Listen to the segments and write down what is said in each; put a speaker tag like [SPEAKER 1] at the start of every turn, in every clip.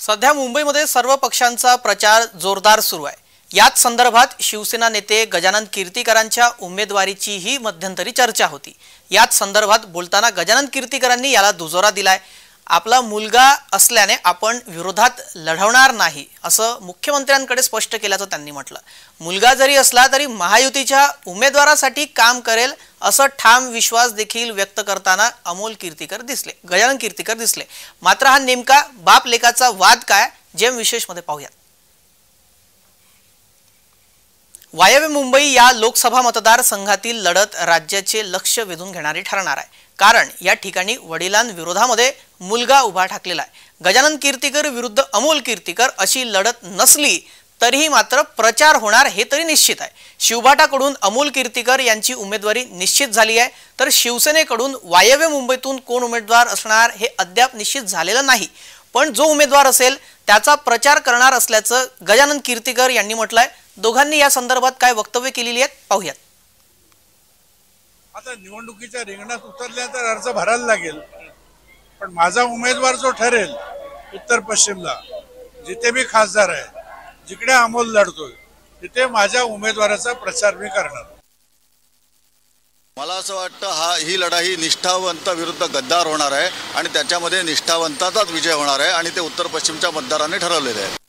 [SPEAKER 1] सध्या मुंबईमध्ये सर्व पक्षांचा प्रचार जोरदार सुरू आहे। याच संदर्भात शिवसेना नेते गजानन कीर्तिकरांच्या उमेदवारीचीही मध्यंतरी चर्चा होती। याच संदर्भात बोलताना गजानन कीर्तिकरांनी याला दुजोरा दिलाय। आपला मुलगा असल्याने आपण विरोधात लढवणार नाही असं मुख्यमंत्र्यांकडे स्पष्ट केल्याचं त्यांनी म्हटलं। मुलगा जरी असला तरी महायुतीच्या उमेदवारासाठी काम करेल असं ठाम विश्वास देखील व्यक्त करताना गजानन कीर्तिकर दिसले। मात्र हा नेमका बाप लेकाचा वाद काय, जेम विशेष मध्ये पाहूया। वायव्य मुंबई या लोकसभा मतदारसंघातील लढत राज्याचे लक्ष वेधून घेणारी ठरणार आहे, कारण या ठिकाणी वडिलांविरोधामध्ये मुलगा उभा ठाकलेला आहे। गजानन कीर्तिकर विरुद्ध अमोल कीर्तिकर अशी लढत नसली तरीही मात्र प्रचार होणार हे तरी निश्चित आहे। शिवबाटाकडून अमोल कीर्तिकर यांची उमेदवारी निश्चित झाली आहे, तर शिवसेनेकडून वायव्य मुंबईतून कोण उमेदवार असणार हे अद्याप निश्चित झालेलं नाही। पण जो उमेदवार असेल त्याचा प्रचार करणार असल्याचं गजानन कीर्तिकर यांनी म्हटलंय। दोघांनी या संदर्भात काय वक्तव्य केलेली आहेत पाहूयात।
[SPEAKER 2] आता निवडणुकीच्या रिंगणात उतरल्यानंतर अर्ज भरायला लागेल, पण माझा उमेदवार जो ठरेल उत्तर पश्चिमला जिथे मी खासदार आहे, जिकडे अमोल लढतोय तिथे माझ्या उमेदवाराचा प्रचार मी करणार।
[SPEAKER 3] मला असं वाटतं ही लढाई निष्ठावंत विरुद्ध गद्दार होणार आहे आणि त्याच्यामध्ये निष्ठावंताचाच विजय होणार आहे आणि ते उत्तर पश्चिमच्या मतदारांनी ठरवलेले आहे।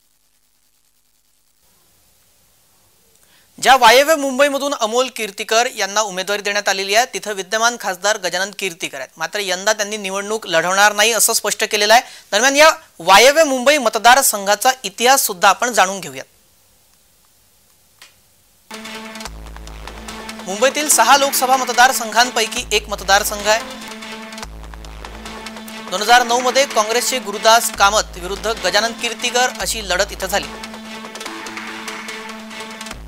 [SPEAKER 1] ज्या वायव्य मुंबईमधून अमोल कीर्तिकर यांना उमेदवारी देण्यात आलेली आहे तिथे विद्यमान खासदार गजानन कीर्तिकर आहेत। मात्र यंदा त्यांनी निवडणूक लढवणार नाही असं स्पष्ट केलेलं आहे। दरम्यान या वायव्य मुंबई मतदारसंघाचा इतिहास सुद्धा आपण जाणून घेऊयात। मुंबईतील 6 लोकसभा मतदारसंघांपैकी एक मतदारसंघ आहे। 2009 मध्ये काँग्रेसचे गुरुदास कामत विरुद्ध गजानन कीर्तिकर अशी लढत इथं झाली।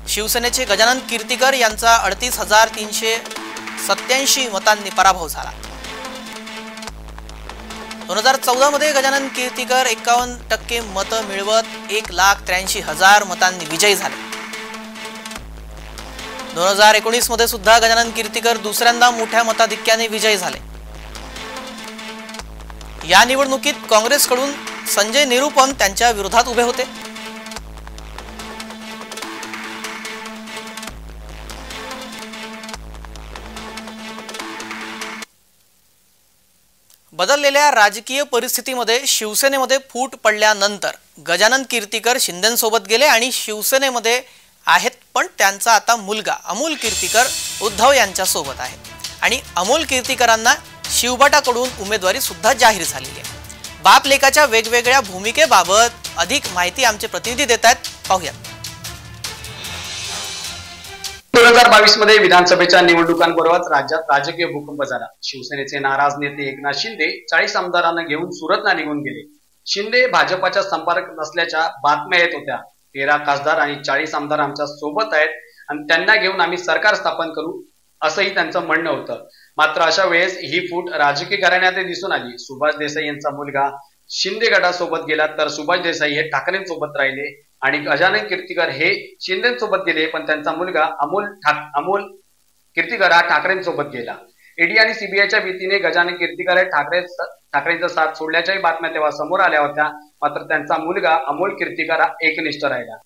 [SPEAKER 1] शिवसेनेचे गजानन कीर्तिकर यांचा 38,387 मतांनी पराभव झाला। 2014 मध्ये गजानन कीर्तिकर 51% मतं मिळवत 1,83,000 मतांनी विजयी झाले। 2019 मध्ये सुद्धा गजानन कीर्तिकर दुसऱ्यांदा मोठ्या मताधिक्याने विजयी झाले। या निवडणुकीत काँग्रेसकडून संजय निरुपम त्यांच्या विरोधात उभे होते। बदललेल्या राजकीय परिस्थितीमध्ये शिवसेनेमध्ये फूट पडल्यानंतर गजानन कीर्तिकर शिंदेंसोबत गेले आणि शिवसेनेमध्ये आहेत, पण त्यांचा आता मुलगा अमोल कीर्तिकर उद्धव यांच्या सोबत आहे आणि अमोल कीर्तिकरांना शिवबाटाकडून उमेदवारी सुद्धा जाहीर झालेली आहे। बाप लेकाच्या वेगवेगळ्या भूमिकेबाबत अधिक माहिती आमचे प्रतिनिधी देत आहेत, पाहूयात।
[SPEAKER 4] 2022 मध्ये विधानसभेच्या निवडणुकांबरोबरच राज्यात राजकीय भूकंप झाला। शिवसेनेचे नाराज नेते एकनाथ शिंदे 40 आमदारांना घेऊन सुरतला निघून गेले। शिंदे भाजपाच्या संपर्कात नसल्याच्या बातम्या येत होत्या। 13 खासदार आणि 40 आमदार आमच्या सोबत आहेत आणि त्यांना घेऊन आम्ही सरकार स्थापन करू असंही त्यांचं म्हणणं होतं। मात्र अशा वेळेस ही फूट राजकीय घराण्यात दिसून आली। सुभाष देसाई यांचा मुलगा शिंदे गटासोबत गेला, तर सुभाष देसाई हे ठाकरेंसोबत राहिले आणि गजानन कीर्तिकर हे शिंदेसोबत गेले, पण त्यांचा मुलगा अमोल कीर्तिकर हा ठाकरेंसोबत गेला। ईडी आणि सीबीआयच्या भीतीने गजानन कीर्तिकर हे ठाकरेंचा साथ सोडल्याच्याही बातम्या तेव्हा समोर आल्या होत्या। मात्र त्यांचा मुलगा अमोल कीर्तिकर हा एकनिष्ठ राहिला।